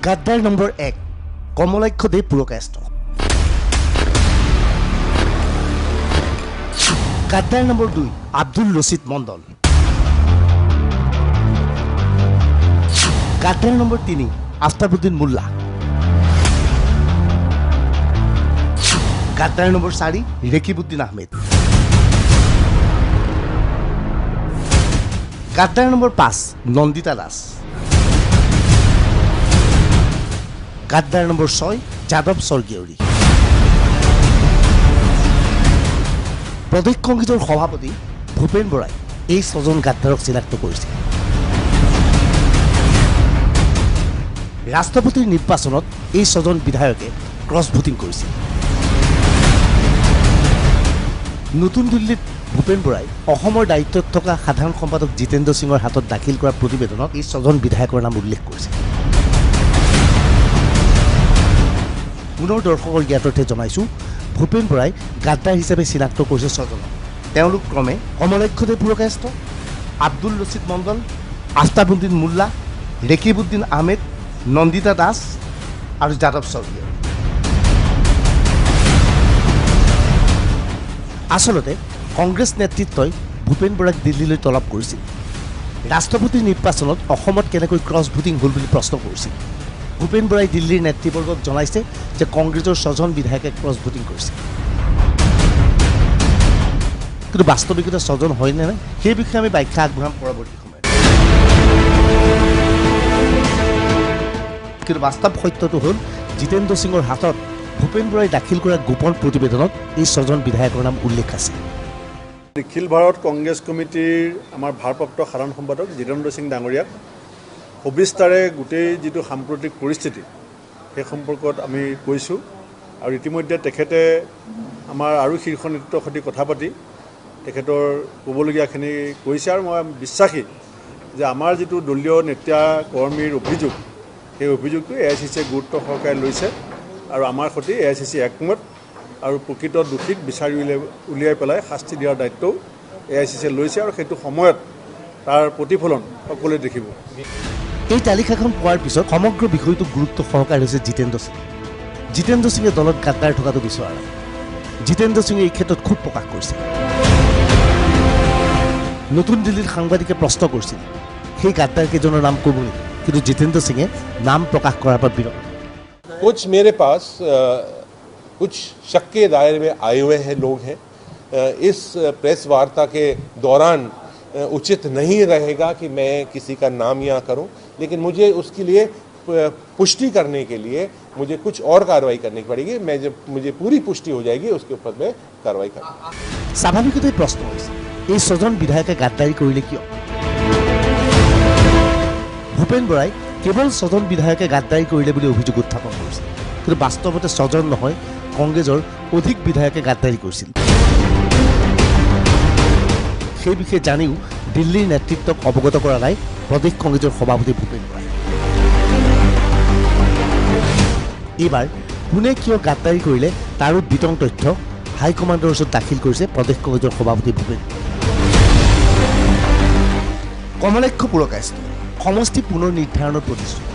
গাদ্দাৰ number 1 Kamalakhya Dey Purkayastha. গাদ্দাৰ number 2 Abdul Rashid Mandal. গাদ্দাৰ number 3 Aftabuddin Mollah. গাদ্দাৰ নম্বৰ 4 ৰেকিবুদ্দিন আহমেদ। গাদ্দাৰ নম্বৰ 5 নন্দিতা দাস। গাদ্দাৰ নম্বৰ 6 যাদৱ স্বৰ্গীয়ৰী। প্ৰদেশ কংগ্ৰেছৰ সভাপতি ভূপেন বৰাই এই 6জন গাদ্দাৰক চিনাক্ত কৰিছে। ৰাষ্ট্ৰপতিৰ নিৰ্বাচনত এই 6জন বিধায়কে ক্ৰছ ভোটিং কৰিছিল। নতুন দিল্লীত ভূপেন বৰাই অসমৰ দায়িত্বত থকা সাধাৰণ সম্পাদক জিতেন্দ্ৰ সিঙৰ হাতত দাখিল কৰা প্ৰতিবেদনত এই 6জন বিধায়কৰ নাম উল্লেখ কৰিছে। পুনৰ দৰ্শকৰ জ্ঞাতৰ্থে জনাইছোঁ, ভূপেন বৰাই গাদ্দাৰ হিচাপে চিনাক্ত কৰিছে 6জনক। তেওঁলোক ক্ৰমে কমলাক্ষদেৱ পুৰকায়স্থ, আব্দুল ৰছিদ মণ্ডল, আফতাবুদ্দিন মোল্লা, ৰেকিবুদ্দিন আহমেদ, নন্দিতা দাস আৰু যাদৱ স্বৰ্গীয়। আচলতে কংগ্ৰেছ নেতৃত্বই ভূপেন বৰাক দিল্লীলৈ তলব কৰিছিল। ৰাষ্ট্ৰপতিৰ নিৰ্বাচনত অসমত কেনেকৈ ক্ৰছ ভোটিং হ'ল বুলি প্ৰশ্ন কৰিছিল। ভূপেন বৰাই দিল্লীৰ নেতৃবৰ্গক জনাইছে যে কংগ্ৰেছৰ 6জন বিধায়কে ক্ৰছ ভোটিং কৰিছে। কিন্তু বাস্তৱিকতে 6জন হয়নে নাই সেই বিষয়ে আমি ব্যাখ্যা আগবঢ়াম পৰৱৰ্তী সময়ত। কিন্তু বাস্তৱ সত্যটো হ'ল জিতেন্দ্ৰ সিঙৰ হাতত ভূপেন বৰাই দাখিল কৰা গোপন প্ৰতিবেদনত এই 6জন বিধায়কৰ নাম উল্লেখ আছে। নিখিল ভাৰত কংগ্ৰেছ কমিটিৰ আমাৰ ভাৰপ্ৰাপ্ত সাধাৰণ সম্পাদক জিতেন্দ্ৰ সিং ডাঙৰীয়াক সবিস্তাৰে গোটেই যিটো সাম্প্ৰতিক পৰিস্থিতি সেই সম্পৰ্কত আমি কৈছোঁ আৰু ইতিমধ্যে তেখেতে আমাৰ আৰু শীৰ্ষ নেতৃত্বৰ সৈতে কথা পাতি তেখেতৰ ক'বলগীয়াখিনি কৈছে আৰু মই বিশ্বাসী যে আমাৰ যিটো দলীয় নেতা কৰ্মীৰ অভিযোগ সেই অভিযোগটো AICCয়ে গুৰুত্ব সহকাৰে লৈছে আৰু আমাৰ সৈতে AICC একমত আৰু প্ৰকৃত দোষীক বিচাৰি উলিয়াই পেলাই শাস্তি দিয়াৰ দায়িত্বও AICCয়ে লৈছে আৰু সেইটো সময়ত তাৰ প্ৰতিফলন সকলোৱে দেখিব। এই তালিকাখন পোৱাৰ পিছত সমগ্ৰ বিষয়টো গুৰুত্ব সহকাৰে হৈছে জিতেন্দ্ৰ সিং। জিতেন্দ্ৰ সিঙে দলত গাদ্দাৰ থকাটো বিচৰা নাই। জিতেন্দ্ৰ সিঙে এই ক্ষেত্ৰত খুব প্ৰকাশ কৰিছে। নতুন দিল্লীত সাংবাদিকে প্ৰশ্ন কৰিছিল সেই গাদ্দাৰ কেইজনৰ নাম ক'ব নেকি, কিন্তু জিতেন্দ্ৰ সিঙে নাম প্ৰকাশ কৰাৰ পৰা বিৰত। कुछ मेरे पास कुछ शक के दायरे में आए हुए हैं लोग हैं। इस प्रेस वार्ता के दौरान उचित नहीं रहेगा कि मैं किसी का नाम यहाँ करूं, लेकिन मुझे उसके लिए पुष्टि करने के लिए मुझे कुछ और कार्रवाई करनी पड़ेगी। मैं जब मुझे पूरी पुष्टि हो जाएगी उसके ऊपर मैं कार्रवाई करूँगा। স্বাভাৱিকতে প্ৰশ্ন হৈছে এই 6জন বিধায়কে গাদ্দাৰী কৰিলে কিয়? ভূপেন বৰাই কেৱল 6জন বিধায়কে গাদ্দাৰী কৰিলে বুলি অভিযোগ উত্থাপন কৰিছিল, কিন্তু বাস্তৱতে 6জন নহয় কংগ্ৰেছৰ অধিক বিধায়কে গাদ্দাৰী কৰিছিল। সেই বিষয়ে জানিও দিল্লীৰ নেতৃত্বক অৱগত কৰা নাই প্ৰদেশ কংগ্ৰেছৰ সভাপতি ভূপেন বৰাই। এইবাৰ কোনে কিয় গাদ্দাৰী কৰিলে তাৰো বিতং তথ্য হাইকমাণ্ডৰ ওচৰত দাখিল কৰিছে প্ৰদেশ কংগ্ৰেছৰ সভাপতি ভূপেন। কমলাক্ষ পুৰকায়স্থ সমষ্টি পুনৰ নিৰ্ধাৰণৰ প্ৰতিশ্ৰুতি।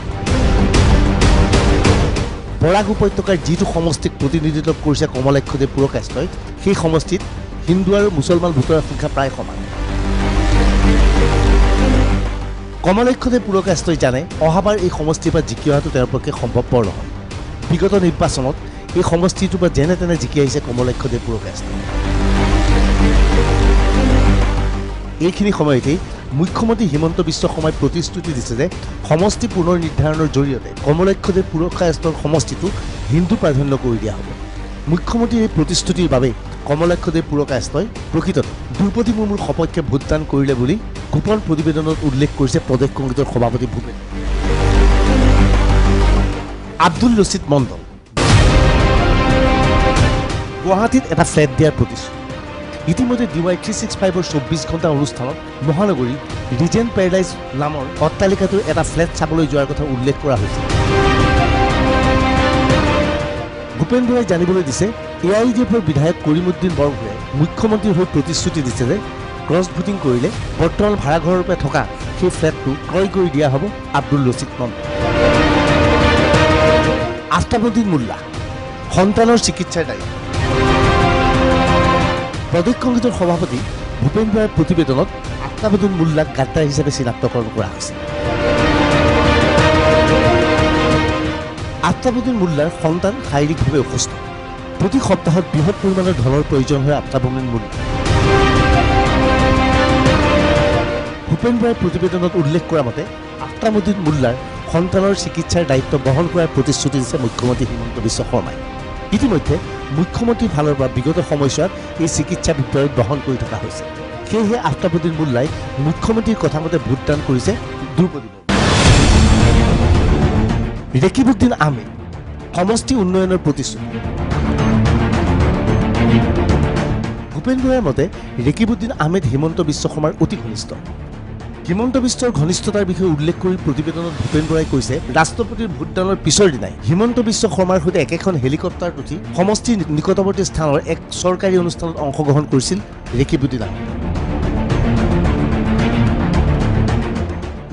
বৰাক উপত্যকাৰ যিটো সমষ্টিক প্ৰতিনিধিত্ব কৰিছে কমলাক্ষদেৱ পুৰকায়স্থই সেই সমষ্টিত হিন্দু আৰু মুছলমান ভোটাৰৰ সংখ্যা প্ৰায় সমান। কমলাক্ষদেৱ পুৰকায়স্থই জানে অহাবাৰ এই সমষ্টিৰ পৰা জিকি অহাটো তেওঁৰ পক্ষে সম্ভৱপৰ নহয়। বিগত নিৰ্বাচনত এই সমষ্টিটোৰ পৰা যেনে তেনে জিকি আহিছে কমলাক্ষদেৱ পুৰকায়স্থ। এইখিনি সময়তেই মুখ্যমন্ত্ৰী হিমন্ত বিশ্ব শৰ্মাই প্ৰতিশ্ৰুতি দিছে যে সমষ্টি পুনৰ নিৰ্ধাৰণৰ জৰিয়তে কমলাক্ষদেৱ পুৰকায়স্থৰ সমষ্টিটো হিন্দু প্ৰাধান্য কৰি দিয়া হ'ব। মুখ্যমন্ত্ৰীৰ এই প্ৰতিশ্ৰুতিৰ বাবে কমলাক্ষদেৱ পুৰকায়স্থই প্ৰকৃততে দ্ৰৌপদী মুৰ্মুৰ সপক্ষে ভোটদান কৰিলে বুলি গোপন প্ৰতিবেদনত উল্লেখ কৰিছে প্ৰদেশ কংগ্ৰেছৰ সভাপতি ভূপেন। আব্দুল ৰছিদ মণ্ডল গুৱাহাটীত এটা ফ্লেট দিয়াৰ প্ৰতিশ্ৰুতি। ইতিমধ্যে DY 365ৰ 24 ঘণ্টা অনুষ্ঠানত মহানগৰীৰ ৰিজেণ্ট পেৰাডাইজ নামৰ অট্টালিকাটোৰ এটা ফ্লেট চাবলৈ যোৱাৰ কথা উল্লেখ কৰা হৈছে। ভূপেন বৰাই জানিবলৈ দিছে AIUDFৰ বিধায়ক কৰিমুদ্দিন বৰগোহাঁয়ে মুখ্যমন্ত্ৰীৰ হৈ প্ৰতিশ্ৰুতি দিছে যে ক্ৰছ ভোটিং কৰিলে বৰ্তমান ভাড়াঘৰৰ পৰা থকা সেই ফ্লেটটো ক্ৰয় কৰি দিয়া হ'ব আব্দুল ৰছিদ মণ্ডল। আফতাবুদ্দিন মোল্লা সন্তানৰ চিকিৎসাৰ দায়িত্ব। প্ৰদেশ কংগ্ৰেছৰ সভাপতি ভূপেন বৰাৰ প্ৰতিবেদনত আফতাবুদ্দিন মোল্লাক গাদ্দাৰ হিচাপে চিনাক্তকৰণ কৰা হৈছে। আফতাবুদ্দিন মোল্লাৰ সন্তান শাৰীৰিকভাৱে অসুস্থ। প্ৰতি সপ্তাহত বৃহৎ পৰিমাণৰ ধনৰ প্ৰয়োজন হয় আফতাবুদ্দিন মোল্লা। ভূপেন বৰাৰ প্ৰতিবেদনত উল্লেখ কৰা মতে আফতাবুদ্দিন মোল্লাৰ সন্তানৰ চিকিৎসাৰ দায়িত্ব বহন কৰাৰ প্ৰতিশ্ৰুতি দিছে মুখ্যমন্ত্ৰী হিমন্ত বিশ্ব শৰ্মাই। ইতিমধ্যে মুখ্যমন্ত্ৰীৰ ফালৰ পৰা বিগত সময়ছোৱাত এই চিকিৎসা বিপৰীত বহন কৰি থকা হৈছে। সেয়েহে আফতাবুদ্দিন মোল্লাই মুখ্যমন্ত্ৰীৰ কথামতে ভোটদান কৰিছে দ্ৰৌপদী মুৰ্মু। ৰেকিবুদ্দিন আহমেদ সমষ্টি উন্নয়নৰ প্ৰতিশ্ৰুতি। ভূপেন বৰাৰ মতে ৰেকিবুদ্দিন আহমেদ হিমন্ত বিশ্ব শৰ্মাৰ অতি ঘনিষ্ঠ। হিমন্ত বিশ্বৰ ঘনিষ্ঠতাৰ বিষয়ে উল্লেখ কৰি প্ৰতিবেদনত ভূপেন বৰাই কৈছে, ৰাষ্ট্ৰপতিৰ ভোটদানৰ পিছৰ দিনাই হিমন্ত বিশ্ব শৰ্মাৰ সৈতে একেখন হেলিকপ্টাৰত উঠি সমষ্টিৰ নিকটৱৰ্তী স্থানৰ এক চৰকাৰী অনুষ্ঠানত অংশগ্ৰহণ কৰিছিল ৰেকিবুদ্দিন আহমেদ।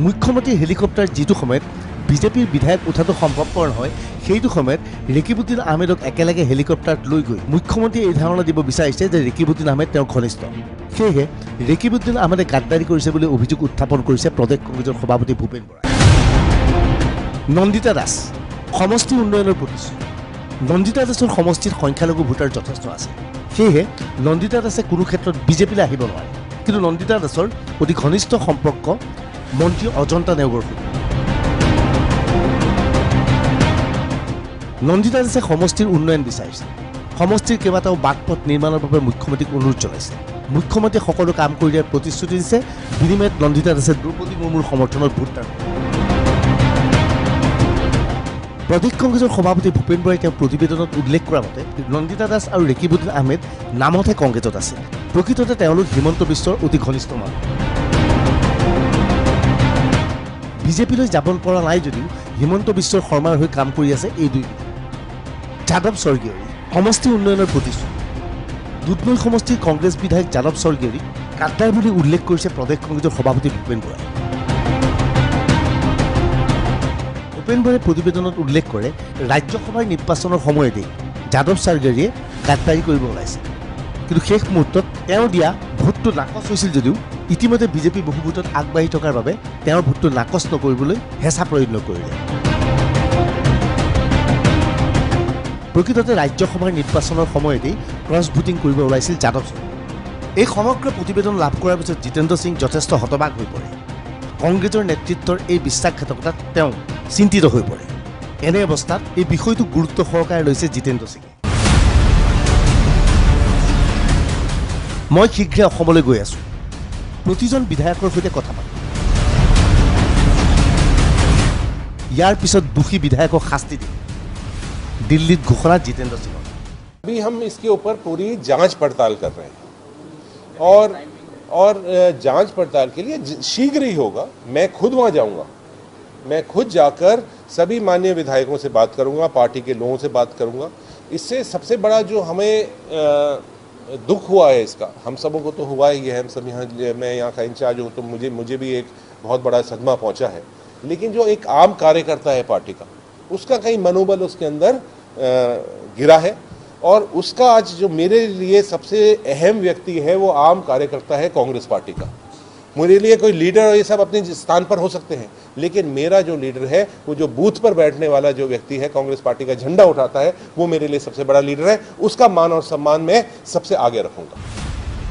মুখ্যমন্ত্ৰীৰ হেলিকপ্টাৰ যিটো সময়ত বিজেপিৰ বিধায়ক উঠাটো সম্ভৱপৰ নহয়, সেইটো সময়ত ৰেকিবুদ্দিন আহমেদক একেলগে হেলিকপ্টাৰত লৈ গৈ মুখ্যমন্ত্ৰীয়ে এই ধাৰণা দিব বিচাৰিছে যে ৰেকিবুদ্দিন আহমেদ তেওঁৰ ঘনিষ্ঠ। সেয়েহে ৰেকিবুদ্দিন আহমেদে গাদ্দাৰী কৰিছে বুলি অভিযোগ উত্থাপন কৰিছে প্ৰদেশ কংগ্ৰেছৰ সভাপতি ভূপেন বৰাই। নন্দিতা দাস সমষ্টি উন্নয়নৰ প্ৰতিশ্ৰুতি। নন্দিতা দাসৰ সমষ্টিত সংখ্যালঘু ভোটাৰ যথেষ্ট আছে। সেয়েহে নন্দিতা দাসে কোনো ক্ষেত্ৰত বিজেপিলৈ আহিব নোৱাৰে। কিন্তু নন্দিতা দাসৰ অতি ঘনিষ্ঠ সম্পৰ্ক মন্ত্ৰী অজন্তা নেওগৰ সৈতে। নন্দিতা দাসে সমষ্টিৰ উন্নয়ন বিচাৰিছে। সমষ্টিৰ কেইবাটাও বাট পথ নিৰ্মাণৰ বাবে মুখ্যমন্ত্ৰীক অনুৰোধ জনাইছে। মুখ্যমন্ত্ৰীয়ে সকলো কাম কৰি দিয়াৰ প্ৰতিশ্ৰুতি দিছে। বিনিময়ত নন্দিতা দাসে দ্ৰৌপদী মুৰ্মুৰ সমৰ্থনত ভোটদান কৰে। প্ৰদেশ কংগ্ৰেছৰ সভাপতি ভূপেন বৰাই তেওঁৰ প্ৰতিবেদনত উল্লেখ কৰা মতে নন্দিতা দাস আৰু ৰেকিবুদ্দিন আহমেদ নামতহে কংগ্ৰেছত আছে। প্ৰকৃততে তেওঁলোক হিমন্ত বিশ্বৰ অতি ঘনিষ্ঠ মানুহ। বিজেপিলৈ যাব পৰা নাই যদিও হিমন্ত বিশ্বৰ শৰ্মাৰ হৈ কাম কৰি আছে এই দুই বিধায়ক। যাদৱ স্বৰ্গীয়ৰী সমষ্টি উন্নয়নৰ প্ৰতিশ্ৰুতি। দুধনৈ সমষ্টিৰ কংগ্ৰেছ বিধায়ক যাদৱ স্বৰ্গীয়ৰীক গাদ্দাৰ বুলি উল্লেখ কৰিছে প্ৰদেশ কংগ্ৰেছৰ সভাপতি ভূপেন বৰাই। ভূপেন বৰাই প্ৰতিবেদনত উল্লেখ কৰে, ৰাজ্যসভাৰ নিৰ্বাচনৰ সময়তেই যাদৱ স্বৰ্গীয়ৰীয়ে গাদ্দাৰী কৰিব ওলাইছে। কিন্তু শেষ মুহূৰ্তত তেওঁ দিয়া ভোটটো নাকচ হৈছিল যদিও ইতিমধ্যে বিজেপি বহু ভোটত আগবাঢ়ি থকাৰ বাবে তেওঁৰ ভোটটো নাকচ নকৰিবলৈ হেঁচা প্ৰয়োগ নকৰিলে। প্ৰকৃততে ৰাজ্যসভাৰ নিৰ্বাচনৰ সময়তেই ক্ৰছ ভোটিং কৰিব ওলাইছিল যাদৱ স্বৰ্গীয়ৰী। এই সমগ্ৰ প্ৰতিবেদন লাভ কৰাৰ পিছত জিতেন্দ্ৰ সিং যথেষ্ট হতবাক হৈ পৰে। কংগ্ৰেছৰ নেতৃত্বৰ এই বিশ্বাসঘাতকতাত তেওঁ চিন্তিত হৈ পৰে। এনে অৱস্থাত এই বিষয়টো গুৰুত্ব সহকাৰে লৈছে জিতেন্দ্ৰ সিঙে। মই শীঘ্ৰে অসমলৈ গৈ আছোঁ, প্ৰতিজন বিধায়কৰ সৈতে কথা পাতিম। ইয়াৰ পিছত দোষী বিধায়কক শাস্তি দিম, দিল্লীত ঘোষণা জিতেন্দ্ৰ সিঙৰ। अभी हम इसके ऊपर पूरी जांच पड़ताल कर रहे हैं और जांच पड़ताल के लिए शीघ्र ही होगा। मैं खुद वहाँ जाऊँगा, मैं खुद जाकर सभी माननीय विधायकों से बात करूँगा, पार्टी के लोगों से बात करूँगा। इससे सबसे बड़ा जो हमें दुख हुआ है इसका, हम सबों को तो हुआ ही है, हम सब यहाँ, मैं यहाँ का इंचार्ज हूँ तो मुझे भी एक बहुत बड़ा सदमा पहुँचा है। लेकिन जो एक आम कार्यकर्ता है पार्टी का, उसका कहीं मनोबल उसके अंदर गिरा है। और उसका आज जो मेरे लिए सबसे अहम व्यक्ति है वो आम कार्यकर्ता है कांग्रेस पार्टी का। मेरे लिए कोई लीडर और ये सब अपने स्थान पर हो सकते हैं, लेकिन मेरा जो लीडर है वो जो बूथ पर बैठने वाला जो व्यक्ति है, कांग्रेस पार्टी का झंडा उठाता है, वो मेरे लिए सबसे बड़ा लीडर है। उसका मान और सम्मान मैं सबसे आगे रखूंगा।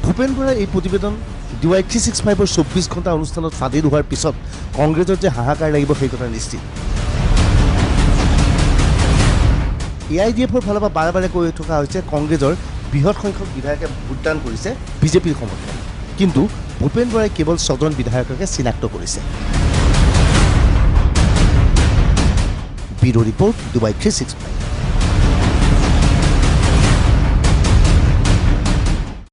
ভূপেন বৰাৰ এই প্ৰতিবেদন DY 365 24 ঘণ্টা অনুষ্ঠানত ফাদিল হোৱাৰ পিছত কংগ্ৰেছৰ যে হাহাকাৰ লাগিব সেই কথা নিশ্চিত। AIDFৰ ফালৰ পৰা বাৰে বাৰে কৈ থকা হৈছে কংগ্ৰেছৰ বৃহৎ সংখ্যক বিধায়কে ভোটদান কৰিছে বিজেপিৰ সমৰ্থনত। কিন্তু ভূপেন বৰাই কেৱল 6জন বিধায়ককে চিনাক্ত কৰিছে। Bureau' report DY 365।